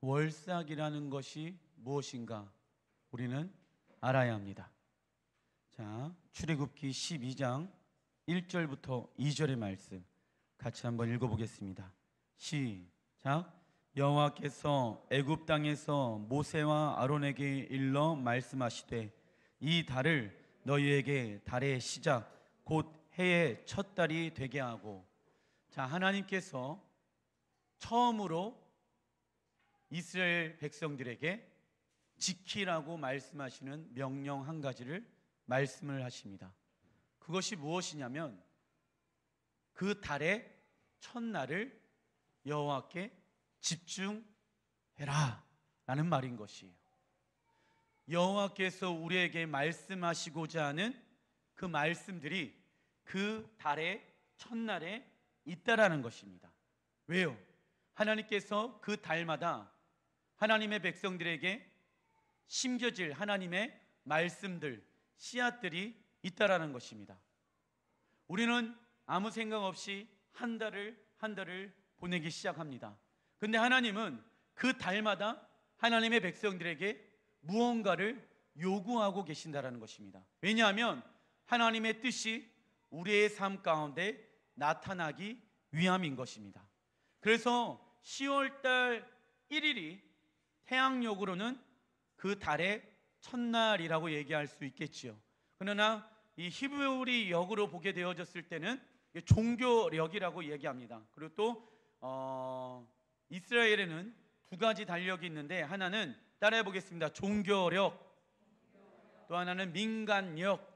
월삭이라는 것이 무엇인가 우리는 알아야 합니다. 자, 출애굽기 12장 1절부터 2절의 말씀 같이 한번 읽어보겠습니다. 시작. 여호와께서 애굽 땅에서 모세와 아론에게 일러 말씀하시되 이 달을 너희에게 달의 시작 곧 해의 첫 달이 되게 하고. 자, 하나님께서 처음으로 이스라엘 백성들에게 지키라고 말씀하시는 명령 한 가지를 말씀을 하십니다. 그것이 무엇이냐면 그 달의 첫날을 여호와께 집중해라 라는 말인 것이에요. 여호와께서 우리에게 말씀하시고자 하는 그 말씀들이 그 달의 첫날에 있다라는 것입니다. 왜요? 하나님께서 그 달마다 하나님의 백성들에게 심겨질 하나님의 말씀들, 씨앗들이 있다라는 것입니다. 우리는 아무 생각 없이 한 달을 보내기 시작합니다. 근데 하나님은 그 달마다 하나님의 백성들에게 무언가를 요구하고 계신다라는 것입니다. 왜냐하면 하나님의 뜻이 우리의 삶 가운데 나타나기 위함인 것입니다. 그래서 10월달 1일이 태양력으로는 그 달의 첫날이라고 얘기할 수 있겠지요. 그러나 이 히브리 역으로 보게 되어졌을 때는 종교력이라고 얘기합니다. 그리고 또 이스라엘에는 두 가지 달력이 있는데 하나는 따라해 보겠습니다. 종교력, 또 하나는 민간력.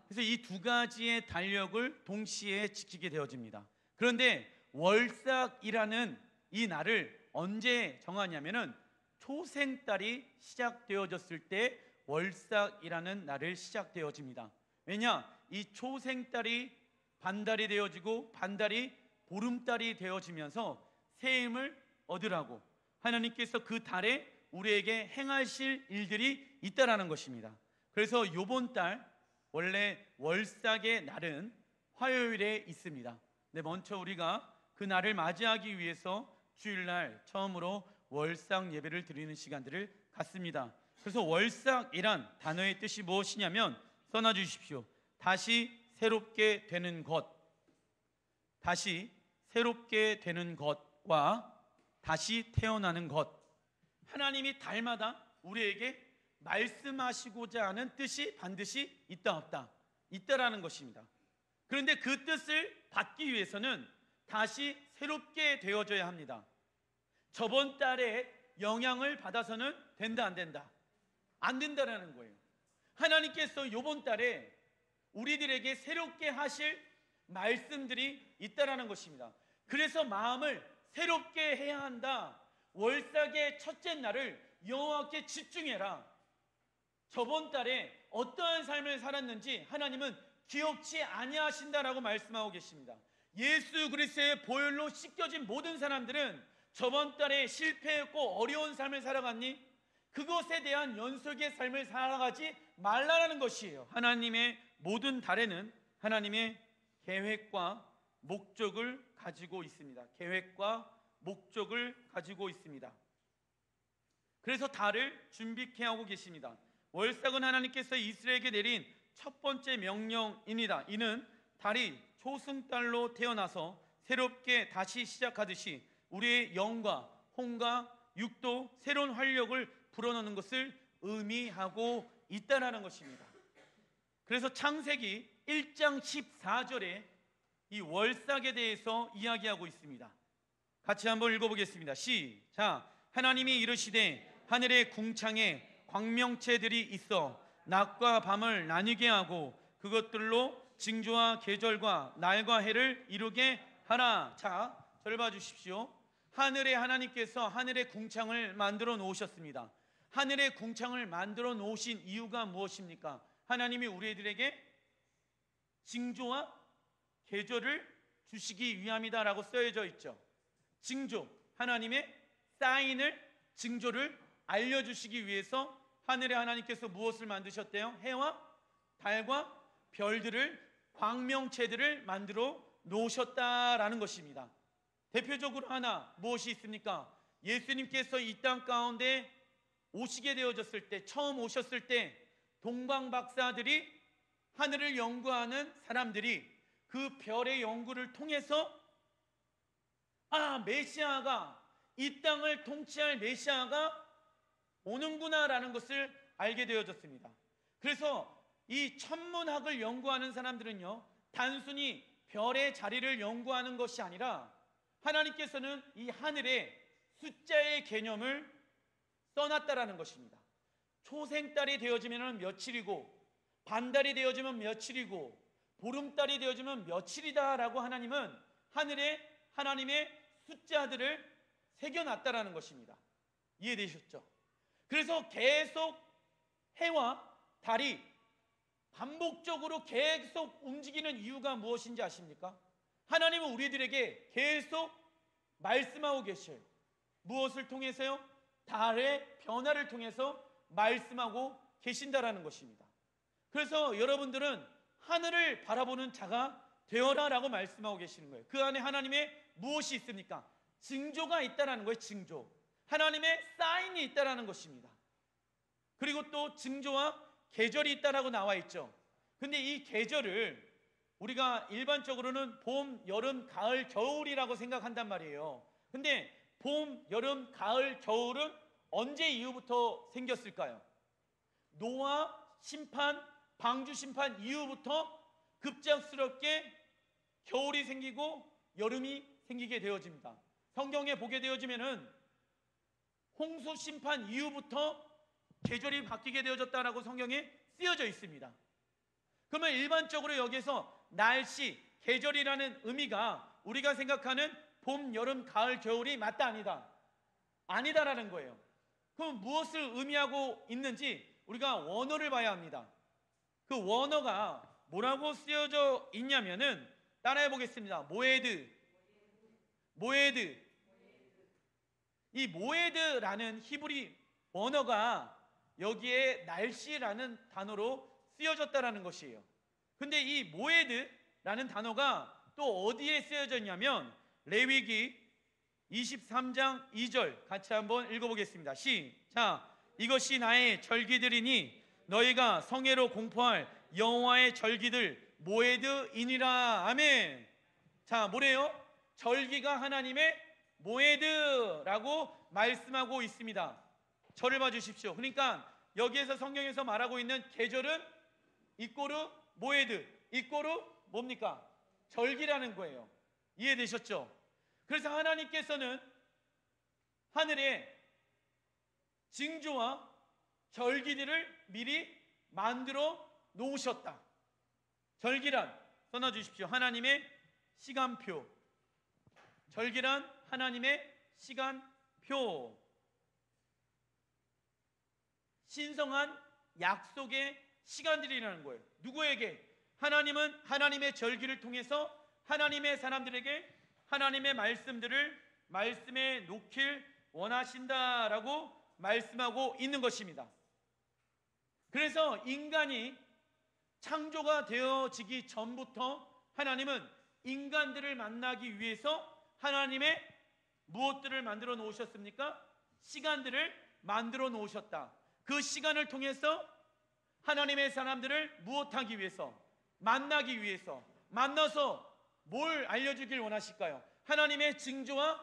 그래서 이 두 가지의 달력을 동시에 지키게 되어집니다. 그런데 월삭이라는 이 날을 언제 정하냐면은 초생달이 시작되어졌을 때 월삭이라는 날을 시작되어집니다. 왜냐? 이 초생달이 반달이 되어지고 반달이 보름달이 되어지면서 새 힘을 얻으라고 하나님께서 그 달에 우리에게 행하실 일들이 있다라는 것입니다. 그래서 요번 달 원래 월삭의 날은 화요일에 있습니다. 근데 먼저 우리가 그 날을 맞이하기 위해서 주일날 처음으로 월삭 예배를 드리는 시간들을 갖습니다. 그래서 월삭이란 단어의 뜻이 무엇이냐면 써놔 주십시오. 다시 새롭게 되는 것, 다시 새롭게 되는 것과 다시 태어나는 것. 하나님이 달마다 우리에게 말씀하시고자 하는 뜻이 반드시 있다 없다, 있다라는 것입니다. 그런데 그 뜻을 받기 위해서는 다시 새롭게 되어져야 합니다. 저번 달에 영향을 받아서는 된다 안 된다? 안 된다라는 거예요. 하나님께서 이번 달에 우리들에게 새롭게 하실 말씀들이 있다라는 것입니다. 그래서 마음을 새롭게 해야 한다. 월삭의 첫째 날을 여호와께 집중해라. 저번 달에 어떠한 삶을 살았는지 하나님은 기억치 아니하신다라고 말씀하고 계십니다. 예수 그리스도의 보혈로 씻겨진 모든 사람들은 저번 달에 실패했고 어려운 삶을 살아갔니? 그것에 대한 연속의 삶을 살아가지 말라라는 것이에요. 하나님의 모든 달에는 하나님의 계획과 목적을 가지고 있습니다. 계획과 목적을 가지고 있습니다. 그래서 달을 준비케 하고 계십니다. 월삭은 하나님께서 이스라엘에게 내린 첫 번째 명령입니다. 이는 달이 초승달로 태어나서 새롭게 다시 시작하듯이 우리의 영과 혼과 육도 새로운 활력을 불어넣는 것을 의미하고 있다는 것입니다. 그래서 창세기 1장 14절에 이 월삭에 대해서 이야기하고 있습니다. 같이 한번 읽어보겠습니다. 시작. 하나님이 이르시되 하늘의 궁창에 광명체들이 있어 낮과 밤을 나뉘게 하고 그것들로 징조와 계절과 날과 해를 이루게 하라. 자, 저를 봐주십시오. 하늘에 하나님께서 하늘의 궁창을 만들어 놓으셨습니다. 하늘의 궁창을 만들어 놓으신 이유가 무엇입니까? 하나님이 우리들에게 징조와 계절을 주시기 위함이다라고 써져 있죠. 징조, 하나님의 사인을, 징조를 알려주시기 위해서 하늘에 하나님께서 무엇을 만드셨대요? 해와 달과 별들을, 광명체들을 만들어 놓으셨다라는 것입니다. 대표적으로 하나 무엇이 있습니까? 예수님께서 이 땅 가운데 오시게 되어졌을 때, 처음 오셨을 때 동방 박사들이, 하늘을 연구하는 사람들이 그 별의 연구를 통해서 메시아가, 이 땅을 통치할 메시아가 오는구나라는 것을 알게 되어졌습니다. 그래서 이 천문학을 연구하는 사람들은요, 단순히 별의 자리를 연구하는 것이 아니라 하나님께서는 이 하늘에 숫자의 개념을 써놨다라는 것입니다. 초생달이 되어지면 며칠이고, 반달이 되어지면 며칠이고, 보름달이 되어지면 며칠이다라고 하나님은 하늘에 하나님의 숫자들을 새겨놨다라는 것입니다. 이해되셨죠? 그래서 계속 해와 달이 반복적으로 계속 움직이는 이유가 무엇인지 아십니까? 하나님은 우리들에게 계속 말씀하고 계셔요. 무엇을 통해서요? 달의 변화를 통해서 말씀하고 계신다라는 것입니다. 그래서 여러분들은 하늘을 바라보는 자가 되어라 라고 말씀하고 계시는 거예요. 그 안에 하나님의 무엇이 있습니까? 징조가 있다라는 거예요. 징조. 하나님의 사인이 있다라는 것입니다. 그리고 또 징조와 계절이 있다라고 나와 있죠. 근데 이 계절을 우리가 일반적으로는 봄, 여름, 가을, 겨울이라고 생각한단 말이에요. 근데 봄, 여름, 가을, 겨울은 언제 이후부터 생겼을까요? 노아 심판, 방주 심판 이후부터 급작스럽게 겨울이 생기고 여름이 생기게 되어집니다. 성경에 보게 되어지면은 홍수 심판 이후부터 계절이 바뀌게 되어졌다라고 성경에 쓰여져 있습니다. 그러면 일반적으로 여기서 날씨, 계절이라는 의미가 우리가 생각하는 봄, 여름, 가을, 겨울이 맞다 아니다? 아니다라는 거예요. 그럼 무엇을 의미하고 있는지 우리가 원어를 봐야 합니다. 그 원어가 뭐라고 쓰여져 있냐면은 따라해 보겠습니다. 모에드. 이 모에드라는 히브리 원어가 여기에 날씨라는 단어로 쓰여졌다라는 것이에요. 근데 이 모에드라는 단어가 또 어디에 쓰여져 있냐면 레위기 23장 2절 같이 한번 읽어보겠습니다. 시작. 이것이 나의 절기들이니 너희가 성회로 공포할 여호와의 절기들 모에드이니라. 아멘. 자, 뭐래요? 절기가 하나님의 모에드라고 말씀하고 있습니다. 저를 봐주십시오. 그러니까 여기에서 성경에서 말하고 있는 계절은 이꼬르 모에드, 이꼬르 뭡니까? 절기라는 거예요. 이해되셨죠? 그래서 하나님께서는 하늘에 징조와 절기들을 미리 만들어 놓으셨다. 절기란 써놔주십시오. 하나님의 시간표. 절기란 하나님의 시간표. 신성한 약속의 시간들이라는 거예요. 누구에게? 하나님은 하나님의 절기를 통해서 하나님의 사람들에게 하나님의 말씀들을 말씀에 놓길 원하신다라고 말씀하고 있는 것입니다. 그래서 인간이 창조가 되어지기 전부터 하나님은 인간들을 만나기 위해서 하나님의 무엇들을 만들어 놓으셨습니까? 시간들을 만들어 놓으셨다. 그 시간을 통해서 하나님의 사람들을 무엇하기 위해서? 만나기 위해서. 만나서 뭘 알려주길 원하실까요? 하나님의 징조와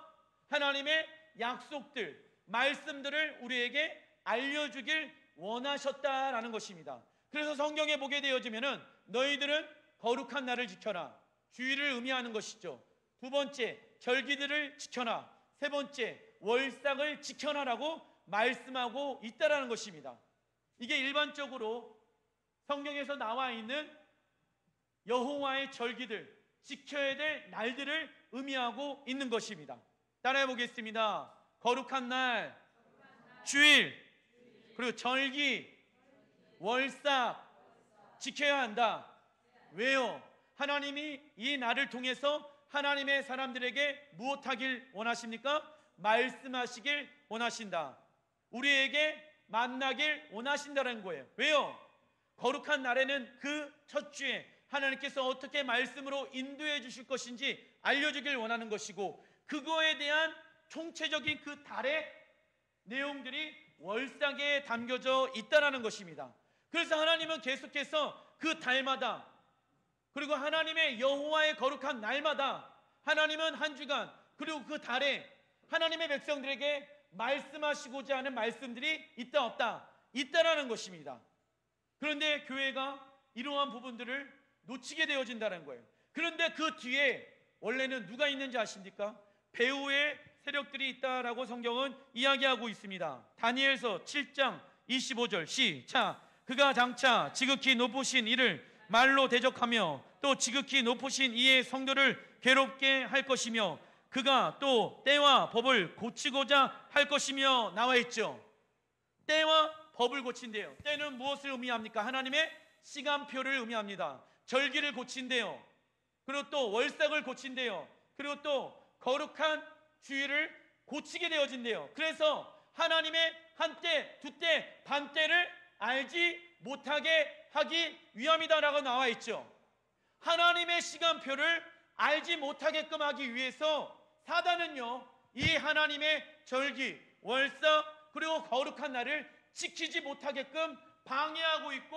하나님의 약속들, 말씀들을 우리에게 알려주길 원하셨다라는 것입니다. 그래서 성경에 보게 되어지면은 너희들은 거룩한 날을 지켜라. 주일을 의미하는 것이죠. 두 번째, 절기들을 지켜라. 세 번째, 월삭을 지켜라라고 말씀하고 있다라는 것입니다. 이게 일반적으로 성경에서 나와 있는 여호와의 절기들, 지켜야 될 날들을 의미하고 있는 것입니다. 따라해 보겠습니다. 거룩한 날, 주일, 그리고 절기, 월삭 지켜야 한다. 왜요? 하나님이 이 날을 통해서 하나님의 사람들에게 무엇하길 원하십니까? 말씀하시길 원하신다. 우리에게 만나길 원하신다는 거예요. 왜요? 거룩한 날에는 그 첫 주에 하나님께서 어떻게 말씀으로 인도해 주실 것인지 알려주길 원하는 것이고, 그거에 대한 총체적인 그 달의 내용들이 월삭에 담겨져 있다는 것입니다. 그래서 하나님은 계속해서 그 달마다, 그리고 하나님의 여호와의 거룩한 날마다 하나님은 한 주간, 그리고 그 달에 하나님의 백성들에게 말씀하시고자 하는 말씀들이 있다 없다? 있다라는 것입니다. 그런데 교회가 이러한 부분들을 놓치게 되어진다는 거예요. 그런데 그 뒤에 원래는 누가 있는지 아십니까? 배후의 세력들이 있다라고 성경은 이야기하고 있습니다. 다니엘서 7장 25절 시작. 그가 장차 지극히 높으신 이를 말로 대적하며 또 지극히 높으신 이의 성도를 괴롭게 할 것이며 그가 또 때와 법을 고치고자 할 것이며 나와 있죠. 때와 법을 고친대요. 때는 무엇을 의미합니까? 하나님의 시간표를 의미합니다. 절기를 고친대요. 그리고 또 월삭을 고친대요. 그리고 또 거룩한 주의를 고치게 되어진대요. 그래서 하나님의 한때, 두때, 반때를 알지 못하게 하기 위함이다라고 나와 있죠. 하나님의 시간표를 알지 못하게끔 하기 위해서 사단은요, 이 하나님의 절기, 월삭, 그리고 거룩한 날을 지키지 못하게끔 방해하고 있고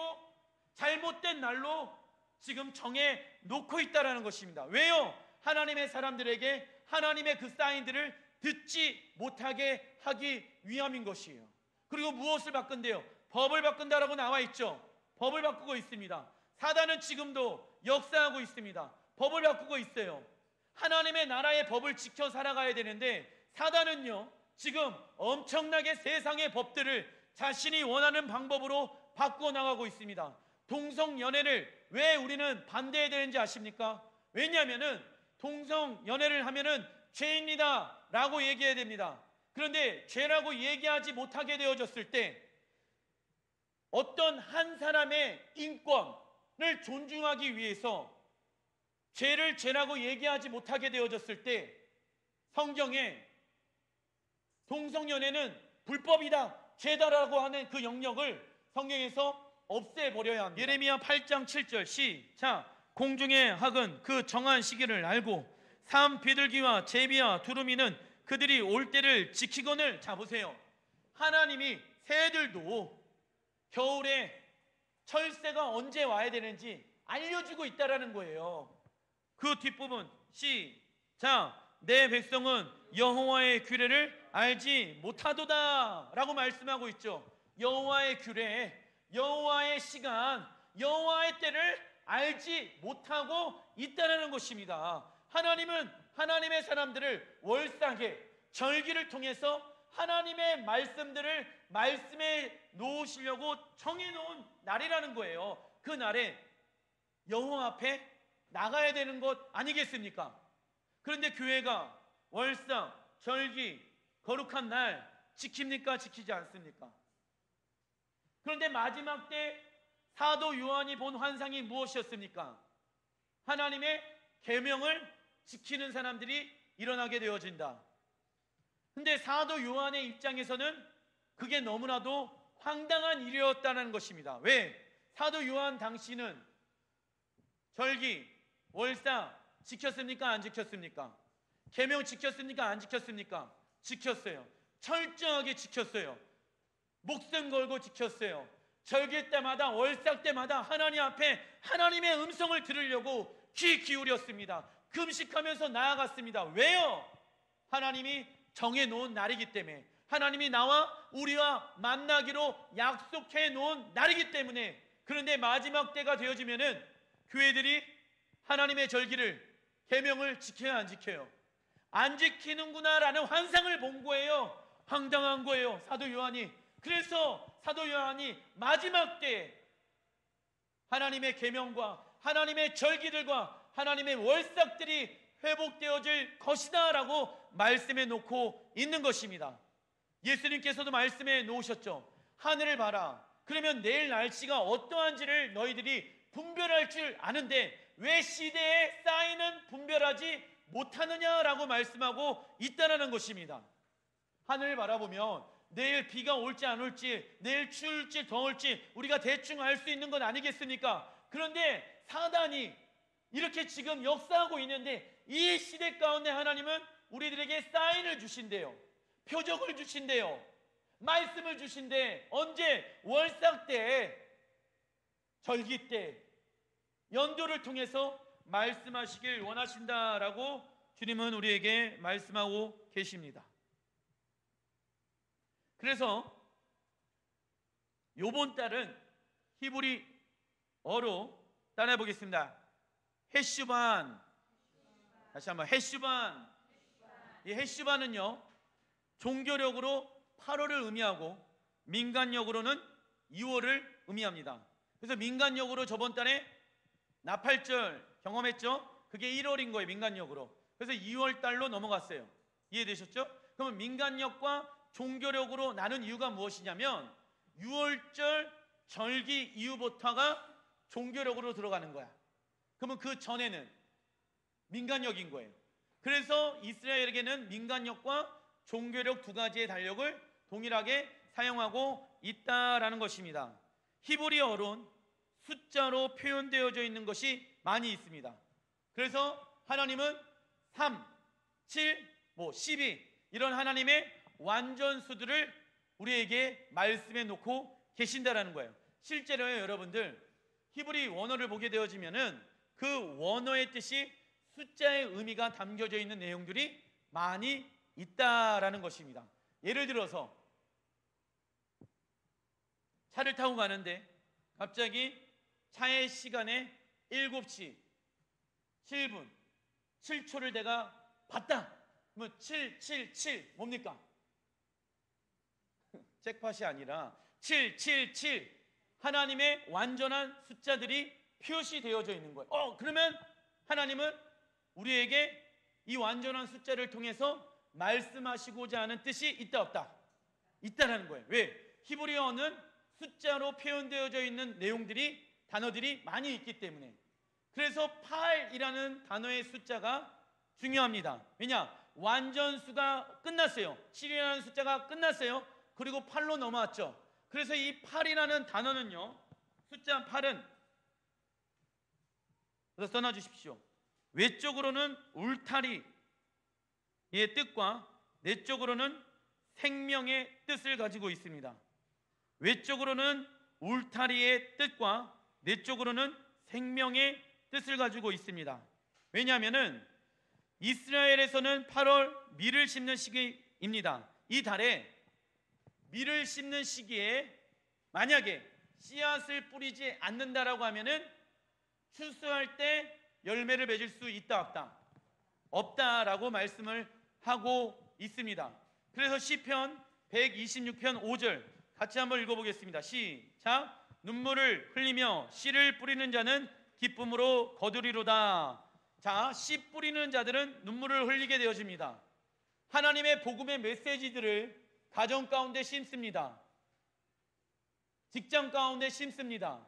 잘못된 날로 지금 정해 놓고 있다는 것입니다. 왜요? 하나님의 사람들에게 하나님의 그 사인들을 듣지 못하게 하기 위함인 것이에요. 그리고 무엇을 바꾼대요? 법을 바꾼다라고 나와 있죠. 법을 바꾸고 있습니다. 사단은 지금도 역사하고 있습니다. 법을 바꾸고 있어요. 하나님의 나라의 법을 지켜 살아가야 되는데 사단은요, 지금 엄청나게 세상의 법들을 자신이 원하는 방법으로 바꾸어 나가고 있습니다. 동성연애를 왜 우리는 반대해야 되는지 아십니까? 왜냐하면은 동성연애를 하면은 죄입니다 라고 얘기해야 됩니다. 그런데 죄라고 얘기하지 못하게 되어졌을 때 어떤 한 사람의 인권을 존중하기 위해서 죄를 죄라고 얘기하지 못하게 되어졌을 때 성경에 동성연애는 불법이다, 죄다라고 하는 그 영역을 성경에서 없애버려야 합니다. 예레미야 8장 7절 시작. 공중의 학은 그 정한 시기를 알고 삼 비둘기와 제비와 두루미는 그들이 올 때를 지키거늘. 자 보세요. 하나님이 새들도 겨울에 철새가 언제 와야 되는지 알려주고 있다라는 거예요. 그 뒷부분 시작. 내 백성은 여호와의 규례를 알지 못하도다 라고 말씀하고 있죠. 여호와의 규례, 여호와의 시간, 여호와의 때를 알지 못하고 있다는 것입니다. 하나님은 하나님의 사람들을 월삭에 절기를 통해서 하나님의 말씀들을 말씀에 놓으시려고 정해놓은 날이라는 거예요. 그 날에 여호와 앞에 나가야 되는 것 아니겠습니까? 그런데 교회가 월삭, 절기, 거룩한 날 지킵니까? 지키지 않습니까? 그런데 마지막 때 사도 요한이 본 환상이 무엇이었습니까? 하나님의 계명을 지키는 사람들이 일어나게 되어진다. 근데 사도 요한의 입장에서는 그게 너무나도 황당한 일이었다는 것입니다. 왜? 사도 요한 당시는 절기, 월삭 지켰습니까? 안 지켰습니까? 계명 지켰습니까? 안 지켰습니까? 지켰어요. 철저하게 지켰어요. 목숨 걸고 지켰어요. 절기 때마다, 월삭 때마다 하나님 앞에 하나님의 음성을 들으려고 귀 기울였습니다. 금식하면서 나아갔습니다. 왜요? 하나님이 정해놓은 날이기 때문에, 하나님이 나와 우리와 만나기로 약속해 놓은 날이기 때문에. 그런데 마지막 때가 되어지면은 교회들이 하나님의 절기를, 계명을 지켜야 안 지켜요? 안 지키는구나 라는 환상을 본 거예요. 황당한 거예요, 사도 요한이. 그래서 사도 요한이 마지막 때에 하나님의 계명과 하나님의 절기들과 하나님의 월삭들이 회복되어질 것이다 라고 말씀해 놓고 있는 것입니다. 예수님께서도 말씀해 놓으셨죠. 하늘을 봐라. 그러면 내일 날씨가 어떠한지를 너희들이 분별할 줄 아는데 왜 시대의 사인은 분별하지 못하느냐라고 말씀하고 있다는 것입니다. 하늘을 바라보면 내일 비가 올지 안 올지, 내일 추울지 더울지 우리가 대충 알 수 있는 건 아니겠습니까? 그런데 사단이 이렇게 지금 역사하고 있는데 이 시대 가운데 하나님은 우리들에게 사인을 주신대요. 표적을 주신대요. 말씀을 주신대. 언제? 월삭 때, 절기 때, 연도를 통해서 말씀하시길 원하신다라고 주님은 우리에게 말씀하고 계십니다. 그래서 요번 달은 히브리어로 따라해 보겠습니다. 헤슈반. 다시 한번 헤슈반. 이 헤슈반은요, 종교력으로 8월을 의미하고 민간력으로는 2월을 의미합니다. 그래서 민간력으로 저번 달에 나팔절 경험했죠? 그게 1월인 거예요, 민간력으로. 그래서 2월 달로 넘어갔어요. 이해되셨죠? 그러면 민간력과 종교력으로 나눈 이유가 무엇이냐면 6월절 절기 이후부터가 종교력으로 들어가는 거야. 그러면 그 전에는 민간력인 거예요. 그래서 이스라엘에게는 민간력과 종교력 두 가지의 달력을 동일하게 사용하고 있다라는 것입니다. 히브리어론 숫자로 표현되어져 있는 것이 많이 있습니다. 그래서 하나님은 3, 7, 12 이런 하나님의 완전수들을 우리에게 말씀해 놓고 계신다라는 거예요. 실제로요, 여러분들 히브리 원어를 보게 되어지면은 그 원어의 뜻이 숫자의 의미가 담겨져 있는 내용들이 많이 있다라는 것입니다. 예를 들어서 차를 타고 가는데 갑자기 차의 시간에 7시 7분 7초를 내가 봤다. 뭐 777 뭡니까? 잭팟이 아니라 777 하나님의 완전한 숫자들이 표시되어져 있는 거예요. 그러면 하나님은 우리에게 이 완전한 숫자를 통해서 말씀하시고자 하는 뜻이 있다 없다? 있다라는 거예요. 왜? 히브리어는 숫자로 표현되어져 있는 내용들이 단어들이 많이 있기 때문에. 그래서 8이라는 단어의 숫자가 중요합니다. 왜냐? 완전수가 끝났어요. 7이라는 숫자가 끝났어요. 그리고 8로 넘어왔죠. 그래서 이 8이라는 단어는요, 숫자 8은 그래서 써놔주십시오. 외적으로는 울타리의 뜻과 내적으로는 생명의 뜻을 가지고 있습니다. 외적으로는 울타리의 뜻과 내적으로는 생명의 뜻을 가지고 있습니다. 왜냐하면은 이스라엘에서는 8월 밀을 심는 시기입니다. 이 달에 밀을 심는 시기에 만약에 씨앗을 뿌리지 않는다라고 하면은 추수할 때 열매를 맺을 수 있다 없다? 없다라고 말씀을 하고 있습니다. 그래서 시편 126편 5절 같이 한번 읽어보겠습니다. 시작. 눈물을 흘리며 씨를 뿌리는 자는 기쁨으로 거두리로다. 자, 씨 뿌리는 자들은 눈물을 흘리게 되어집니다. 하나님의 복음의 메시지들을 가정 가운데 심습니다. 직장 가운데 심습니다.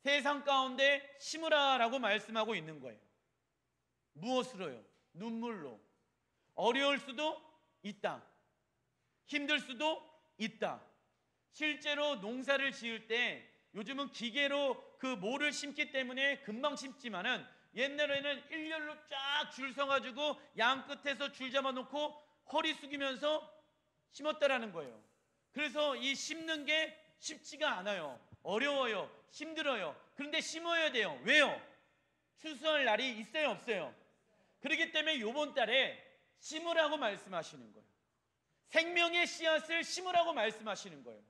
세상 가운데 심으라라고 말씀하고 있는 거예요. 무엇으로요? 눈물로. 어려울 수도 있다. 힘들 수도 있다. 실제로 농사를 지을 때 요즘은 기계로 그 모를 심기 때문에 금방 심지만은 옛날에는 일렬로 쫙 줄 서가지고 양 끝에서 줄 잡아놓고 허리 숙이면서 심었다라는 거예요. 그래서 이 심는 게 쉽지가 않아요. 어려워요. 힘들어요. 그런데 심어야 돼요. 왜요? 추수할 날이 있어요, 없어요? 그렇기 때문에 요번 달에 심으라고 말씀하시는 거예요. 생명의 씨앗을 심으라고 말씀하시는 거예요.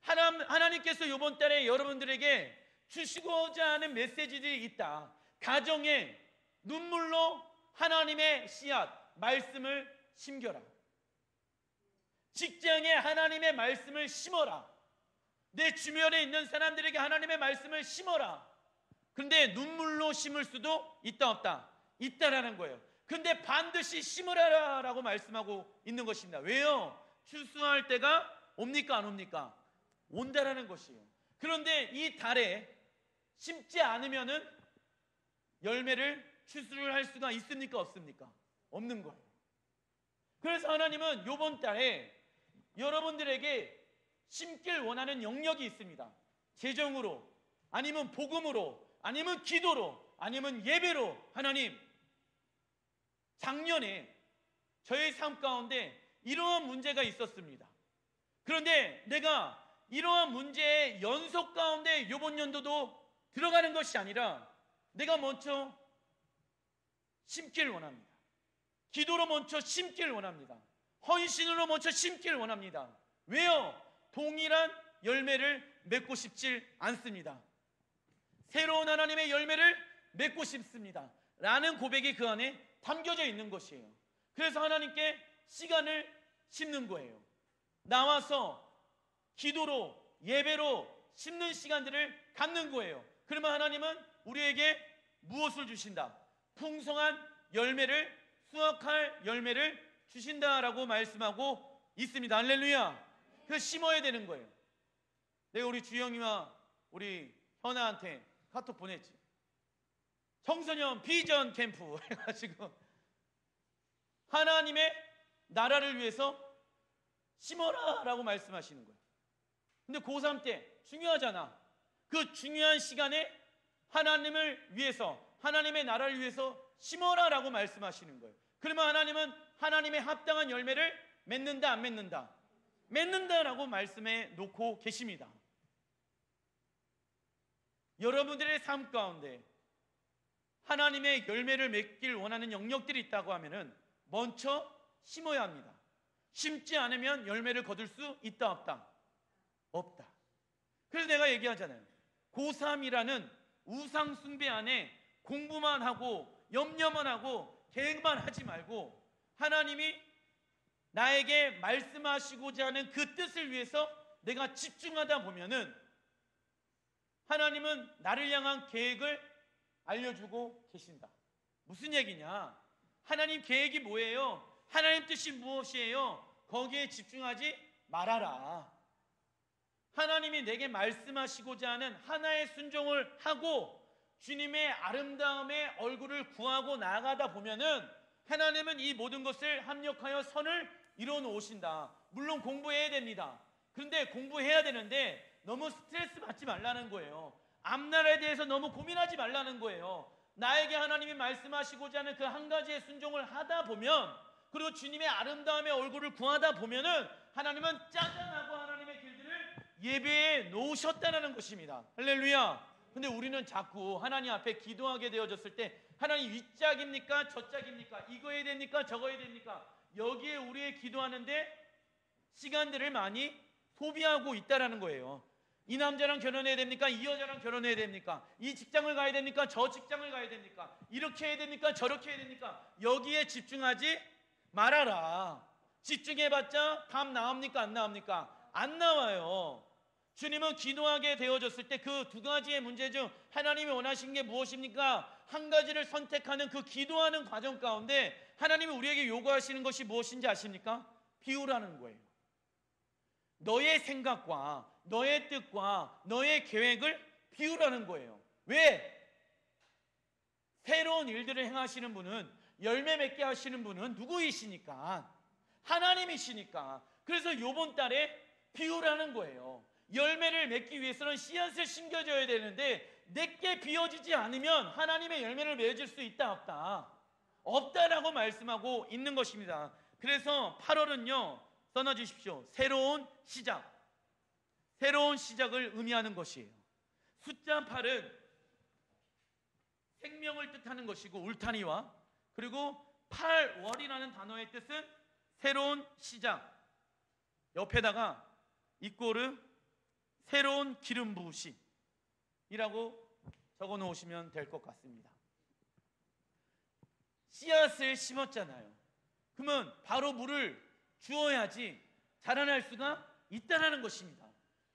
하나님께서 요번 달에 여러분들에게 주시고자 하는 메시지들이 있다. 가정에 눈물로 하나님의 씨앗, 말씀을 심겨라. 직장에 하나님의 말씀을 심어라. 내 주변에 있는 사람들에게 하나님의 말씀을 심어라. 근데 눈물로 심을 수도 있다 없다? 있다라는 거예요. 근데 반드시 심으라라고 말씀하고 있는 것입니다. 왜요? 추수할 때가 옵니까 안 옵니까? 온다라는 것이에요. 그런데 이 달에 심지 않으면은 열매를 추수를 할 수가 있습니까 없습니까? 없는 거예요. 그래서 하나님은 이번 달에 여러분들에게 심길 원하는 영역이 있습니다. 재정으로, 아니면 복음으로, 아니면 기도로, 아니면 예배로. 하나님, 작년에 저의 삶 가운데 이러한 문제가 있었습니다. 그런데 내가 이러한 문제의 연속 가운데 이번 연도도 들어가는 것이 아니라 내가 먼저 심기를 원합니다. 기도로 먼저 심기를 원합니다. 헌신으로 먼저 심기를 원합니다. 왜요? 동일한 열매를 맺고 싶질 않습니다. 새로운 하나님의 열매를 맺고 싶습니다 라는 고백이 그 안에 담겨져 있는 것이에요. 그래서 하나님께 시간을 심는 거예요. 나와서 기도로, 예배로 심는 시간들을 갖는 거예요. 그러면 하나님은 우리에게 무엇을 주신다? 풍성한 열매를, 수확할 열매를 주신다라고 말씀하고 있습니다. 할렐루야. 그래서 심어야 되는 거예요. 내가 우리 주영이와 우리 현아한테 카톡 보냈지. 청소년 비전 캠프 해가지고 하나님의 나라를 위해서 심어라 라고 말씀하시는 거예요. 근데 고3 때 중요하잖아. 그 중요한 시간에 하나님을 위해서, 하나님의 나라를 위해서 심어라 라고 말씀하시는 거예요. 그러면 하나님은 하나님의 합당한 열매를 맺는다 안 맺는다? 맺는다라고 말씀해 놓고 계십니다. 여러분들의 삶 가운데 하나님의 열매를 맺길 원하는 영역들이 있다고 하면은 먼저 심어야 합니다. 심지 않으면 열매를 거둘 수 있다 없다? 없다. 그래서 내가 얘기하잖아요. 고3이라는 우상 숭배 안에 공부만 하고 염려만 하고 계획만 하지 말고 하나님이 나에게 말씀하시고자 하는 그 뜻을 위해서 내가 집중하다 보면은 하나님은 나를 향한 계획을 알려주고 계신다. 무슨 얘기냐? 하나님 계획이 뭐예요? 하나님 뜻이 무엇이에요? 거기에 집중하지 말아라. 하나님이 내게 말씀하시고자 하는 하나의 순종을 하고 주님의 아름다움의 얼굴을 구하고 나아가다 보면은 하나님은 이 모든 것을 합력하여 선을 이루어 놓으신다. 물론 공부해야 됩니다. 그런데 공부해야 되는데 너무 스트레스 받지 말라는 거예요. 앞날에 대해서 너무 고민하지 말라는 거예요. 나에게 하나님이 말씀하시고자 하는 그 한 가지의 순종을 하다 보면, 그리고 주님의 아름다움의 얼굴을 구하다 보면은 하나님은 짜잔하고 하나님의 길들을 예배해 놓으셨다는 것입니다. 할렐루야. 근데 우리는 자꾸 하나님 앞에 기도하게 되어졌을 때 하나님 윗짝입니까? 저짝입니까? 이거 해야 됩니까? 저거 해야 됩니까? 여기에 우리의 기도하는데 시간들을 많이 소비하고 있다라는 거예요. 이 남자랑 결혼해야 됩니까? 이 여자랑 결혼해야 됩니까? 이 직장을 가야 됩니까? 저 직장을 가야 됩니까? 이렇게 해야 됩니까? 저렇게 해야 됩니까? 여기에 집중하지 말아라. 집중해봤자 답 나옵니까? 안 나옵니까? 안 나와요. 주님은 기도하게 되어졌을 때 그 두 가지의 문제 중 하나님이 원하신 게 무엇입니까? 한 가지를 선택하는 그 기도하는 과정 가운데 하나님이 우리에게 요구하시는 것이 무엇인지 아십니까? 비우라는 거예요. 너의 생각과 너의 뜻과 너의 계획을 비우라는 거예요. 왜? 새로운 일들을 행하시는 분은, 열매 맺게 하시는 분은 누구이시니까? 하나님이시니까. 그래서 요번 달에 비우라는 거예요. 열매를 맺기 위해서는 씨앗을 심겨줘야 되는데 내게 비워지지 않으면 하나님의 열매를 맺을 수 있다 없다? 없다라고 말씀하고 있는 것입니다. 그래서 8월은요 써놔주십시오. 새로운 시작. 새로운 시작을 의미하는 것이에요. 숫자 8은 생명을 뜻하는 것이고 울타리와, 그리고 8월이라는 단어의 뜻은 새로운 시작. 옆에다가 이꼬르 새로운 기름 부으심이라고 적어 놓으시면 될 것 같습니다. 씨앗을 심었잖아요. 그러면 바로 물을 주어야지 자라날 수가 있다는 것입니다.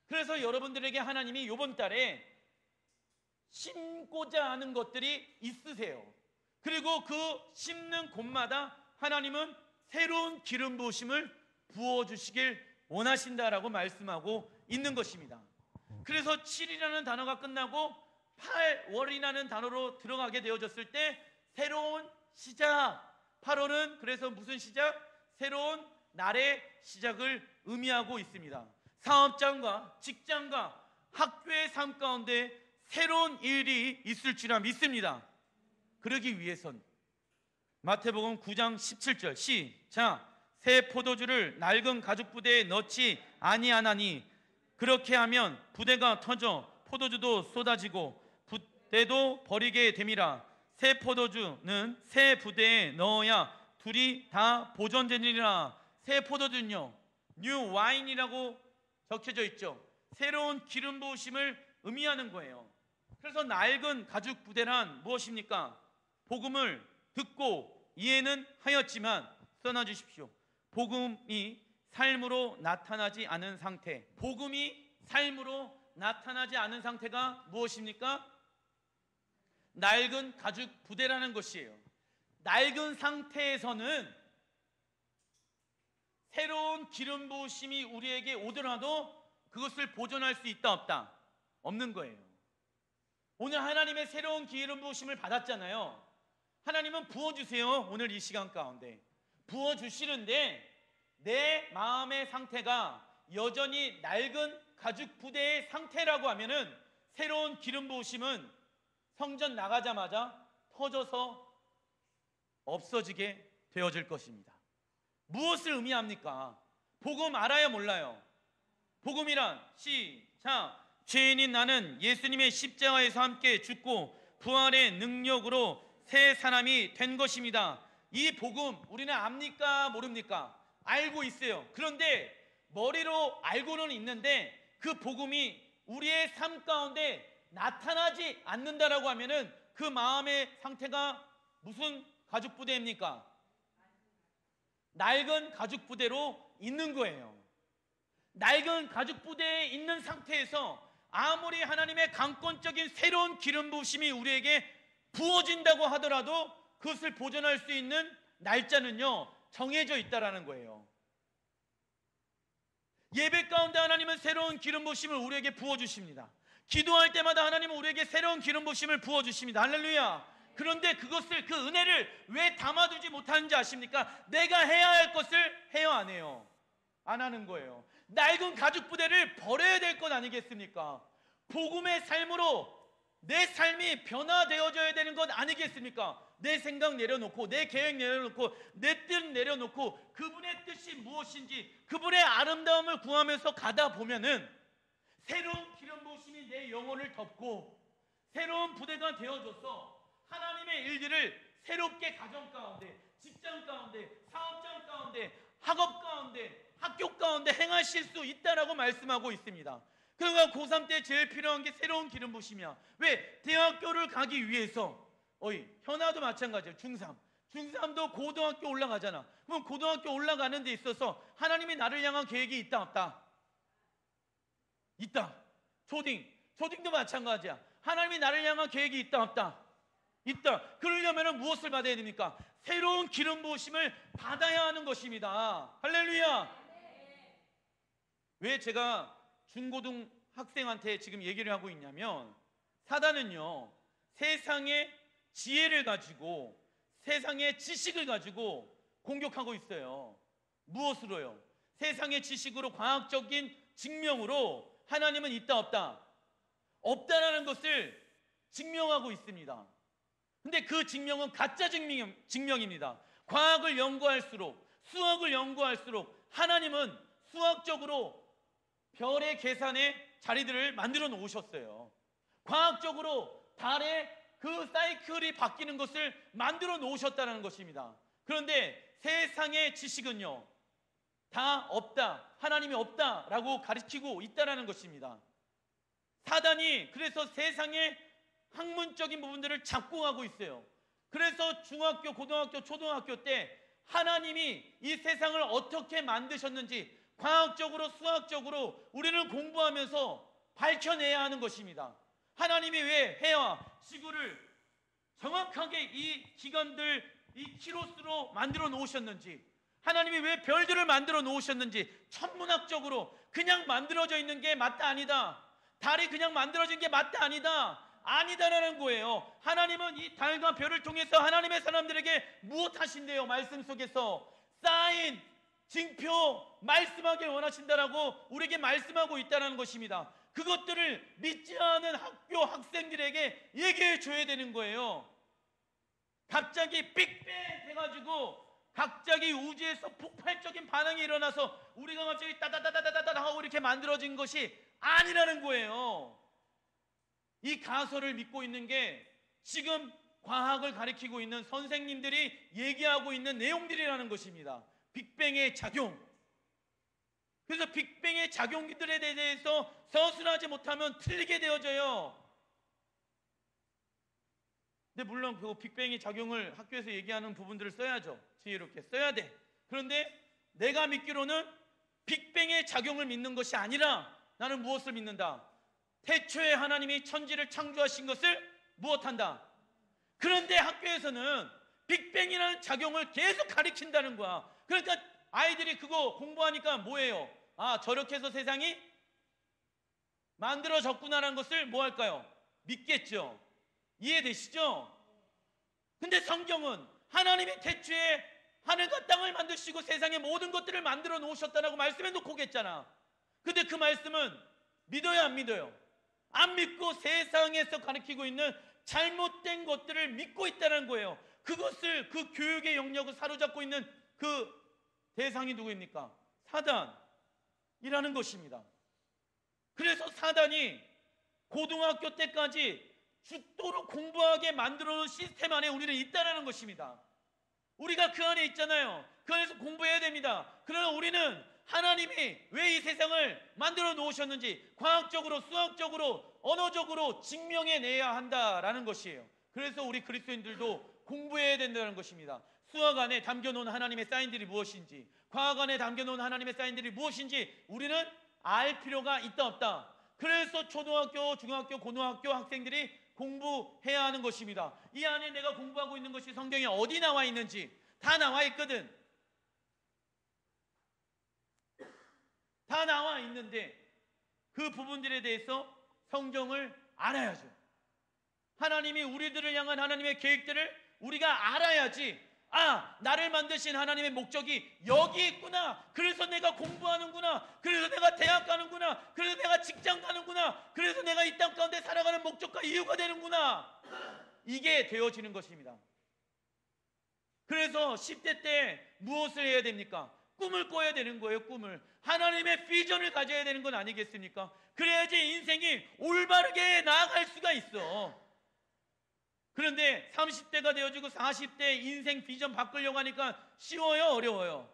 그래서 여러분들에게 하나님이 이번 달에 심고자 하는 것들이 있으세요. 그리고 그 심는 곳마다 하나님은 새로운 기름 부으심을 부어주시길 원하신다라고 말씀하고 있는 것입니다. 그래서 7이라는 단어가 끝나고 8월이라는 단어로 들어가게 되어졌을 때 새로운 시작. 8월은 그래서 무슨 시작? 새로운 날의 시작을 의미하고 있습니다. 사업장과 직장과 학교의 삶 가운데 새로운 일이 있을 줄 믿습니다. 그러기 위해선 마태복음 9장 17절 시작. 새 포도주를 낡은 가죽 부대에 넣지 아니하나니 그렇게 하면 부대가 터져 포도주도 쏟아지고 부대도 버리게 됨이라. 새 포도주는 새 부대에 넣어야 둘이 다 보존되니라. 새 포도주는요, 뉴 와인이라고 적혀져 있죠. 새로운 기름 부으심을 의미하는 거예요. 그래서 낡은 가죽 부대란 무엇입니까? 복음을 듣고 이해는 하였지만, 써놔 주십시오. 복음이 삶으로 나타나지 않은 상태. 복음이 삶으로 나타나지 않은 상태가 무엇입니까? 낡은 가죽 부대라는 것이에요. 낡은 상태에서는 새로운 기름 부으심이 우리에게 오더라도 그것을 보존할 수 있다 없다? 없는 거예요. 오늘 하나님의 새로운 기름 부으심을 받았잖아요. 하나님은 부어주세요. 오늘 이 시간 가운데 부어주시는데 내 마음의 상태가 여전히 낡은 가죽 부대의 상태라고 하면은 새로운 기름 부으심은 성전 나가자마자 터져서 없어지게 되어질 것입니다. 무엇을 의미합니까? 복음 알아요, 몰라요? 복음이란 시작. 죄인인 나는 예수님의 십자가에서 함께 죽고 부활의 능력으로 새 사람이 된 것입니다. 이 복음 우리는 압니까, 모릅니까? 알고 있어요. 그런데 머리로 알고는 있는데 그 복음이 우리의 삶 가운데 나타나지 않는다라고 하면은 그 마음의 상태가 무슨 가죽 부대입니까? 낡은 가죽 부대로 있는 거예요. 낡은 가죽 부대에 있는 상태에서 아무리 하나님의 강권적인 새로운 기름 부으심이 우리에게 부어진다고 하더라도 그것을 보존할 수 있는 날짜는요, 정해져 있다라는 거예요. 예배 가운데 하나님은 새로운 기름 부으심을 우리에게 부어주십니다. 기도할 때마다 하나님은 우리에게 새로운 기름 부으심을 부어주십니다. 할렐루야. 그런데 그것을, 그 은혜를 왜 담아두지 못하는지 아십니까? 내가 해야 할 것을 해요, 안 해요? 안 하는 거예요. 낡은 가죽 부대를 버려야 될 것 아니겠습니까? 복음의 삶으로 내 삶이 변화되어져야 되는 것 아니겠습니까? 내 생각 내려놓고, 내 계획 내려놓고, 내 뜻 내려놓고 그분의 뜻이 무엇인지, 그분의 아름다움을 구하면서 가다 보면은 새로운 기름 부으심이 내 영혼을 덮고 새로운 부대가 되어줘서 하나님의 일들을 새롭게 가정 가운데, 직장 가운데, 사업장 가운데, 학업 가운데, 학교 가운데 행하실 수 있다라고 말씀하고 있습니다. 그러니까 고3 때 제일 필요한 게 새로운 기름 부으심이야. 왜? 대학교를 가기 위해서. 현아도 마찬가지예요. 중3도 고등학교 올라가잖아. 그럼 고등학교 올라가는 데 있어서 하나님이 나를 향한 계획이 있다 없다? 있다. 초딩도 마찬가지야. 하나님이 나를 향한 계획이 있다 없다? 있다. 그러려면 무엇을 받아야 됩니까? 새로운 기름 부으심을 받아야 하는 것입니다. 할렐루야. 왜 제가 중고등 학생한테 지금 얘기를 하고 있냐면, 사단은요, 세상의 지혜를 가지고, 세상의 지식을 가지고 공격하고 있어요. 무엇으로요? 세상의 지식으로, 과학적인 증명으로 하나님은 있다 없다? 없다라는 것을 증명하고 있습니다. 근데 그 증명은 가짜 증명입니다. 과학을 연구할수록, 수학을 연구할수록 하나님은 수학적으로 별의 계산의 자리들을 만들어 놓으셨어요. 과학적으로 달의 그 사이클이 바뀌는 것을 만들어 놓으셨다는 것입니다. 그런데 세상의 지식은요, 다 없다, 하나님이 없다라고 가르치고 있다는 것입니다. 사단이 그래서 세상의 학문적인 부분들을 잡고 가고 있어요. 그래서 중학교, 고등학교, 초등학교 때 하나님이 이 세상을 어떻게 만드셨는지 과학적으로, 수학적으로 우리는 공부하면서 밝혀내야 하는 것입니다. 하나님이 왜 해와 지구를 정확하게 이 기관들, 이 키로수로 만들어 놓으셨는지, 하나님이 왜 별들을 만들어 놓으셨는지 천문학적으로 그냥 만들어져 있는 게 맞다 아니다, 달이 그냥 만들어진 게 맞다 아니다, 아니다라는 거예요. 하나님은 이 달과 별을 통해서 하나님의 사람들에게 무엇 하신대요? 말씀 속에서 사인, 징표 말씀하길 원하신다라고 우리에게 말씀하고 있다는 것입니다. 그것들을 믿지 않은 학교 학생들에게 얘기해 줘야 되는 거예요. 갑자기 빅뱅 해가지고 갑자기 우주에서 폭발적인 반응이 일어나서 우리가 갑자기 따다다다다다 하고 이렇게 만들어진 것이 아니라는 거예요. 이 가설을 믿고 있는 게 지금 과학을 가리키고 있는 선생님들이 얘기하고 있는 내용들이라는 것입니다. 빅뱅의 작용. 그래서 빅뱅의 작용들에 대해서 서술하지 못하면 틀리게 되어져요. 근데 물론 그 빅뱅의 작용을 학교에서 얘기하는 부분들을 써야죠. 지혜롭게 써야 돼. 그런데 내가 믿기로는 빅뱅의 작용을 믿는 것이 아니라 나는 무엇을 믿는다? 태초에 하나님이 천지를 창조하신 것을 무엇한다? 그런데 학교에서는 빅뱅이라는 작용을 계속 가리킨다는 거야. 그러니까 아이들이 그거 공부하니까 뭐예요? 아, 저렇게 해서 세상이 만들어졌구나라는 것을 뭐 할까요? 믿겠죠. 이해되시죠? 근데 성경은 하나님이 태초에 하늘과 땅을 만드시고 세상의 모든 것들을 만들어 놓으셨다라고 말씀해 놓고 계잖아. 근데 그 말씀은 믿어요, 안 믿어요? 안 믿고 세상에서 가르치고 있는 잘못된 것들을 믿고 있다는 거예요. 그것을, 그 교육의 영역을 사로잡고 있는 그 대상이 누구입니까? 사단이라는 것입니다. 그래서 사단이 고등학교 때까지 죽도록 공부하게 만들어 놓은 시스템 안에 우리는 있다는 것입니다. 우리가 그 안에 있잖아요. 그 안에서 공부해야 됩니다. 그러나 우리는 하나님이 왜 이 세상을 만들어 놓으셨는지 과학적으로, 수학적으로, 언어적으로 증명해내야 한다라는 것이에요. 그래서 우리 그리스도인들도 공부해야 된다는 것입니다. 수학 안에 담겨놓은 하나님의 사인들이 무엇인지, 과학 안에 담겨놓은 하나님의 사인들이 무엇인지 우리는 알 필요가 있다 없다. 그래서 초등학교, 중학교, 고등학교 학생들이 공부해야 하는 것입니다. 이 안에 내가 공부하고 있는 것이 성경에 어디 나와 있는지 다 나와 있거든. 다 나와 있는데 그 부분들에 대해서 성경을 알아야죠. 하나님이 우리들을 향한 하나님의 계획들을 우리가 알아야지, 아, 나를 만드신 하나님의 목적이 여기 있구나. 그래서 내가 공부하는구나. 그래서 내가 대학 가는구나. 그래서 내가 직장 가는구나. 그래서 내가 이 땅 가운데 살아가는 목적과 이유가 되는구나. 이게 되어지는 것입니다. 그래서 10대 때 무엇을 해야 됩니까? 꿈을 꿔야 되는 거예요. 꿈을. 하나님의 비전을 가져야 되는 건 아니겠습니까? 그래야지 인생이 올바르게 나아갈 수가 있어. 그런데 30대가 되어지고 40대 인생 비전 바꾸려고 하니까 쉬워요, 어려워요?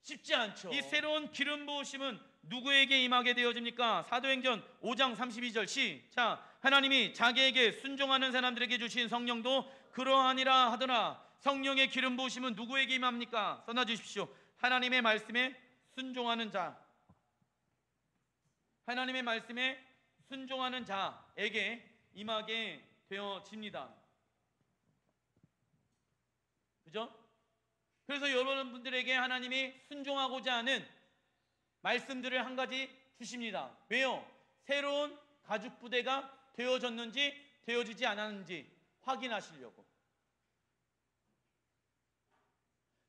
쉽지 않죠. 이 새로운 기름 부으심은 누구에게 임하게 되어집니까? 사도행전 5장 32절 시작. 하나님이 자기에게 순종하는 사람들에게 주신 성령도 그러하니라 하더라. 성령의 기름 부으심은 누구에게 임합니까? 써놔주십시오. 하나님의 말씀에 순종하는 자, 하나님의 말씀에 순종하는 자에게 임하게 되어집니다. 그죠? 그래서 여러분들에게 하나님이 순종하고자 하는 말씀들을 한 가지 주십니다. 왜요? 새로운 가죽 부대가 되어졌는지 되어지지 않았는지 확인하시려고.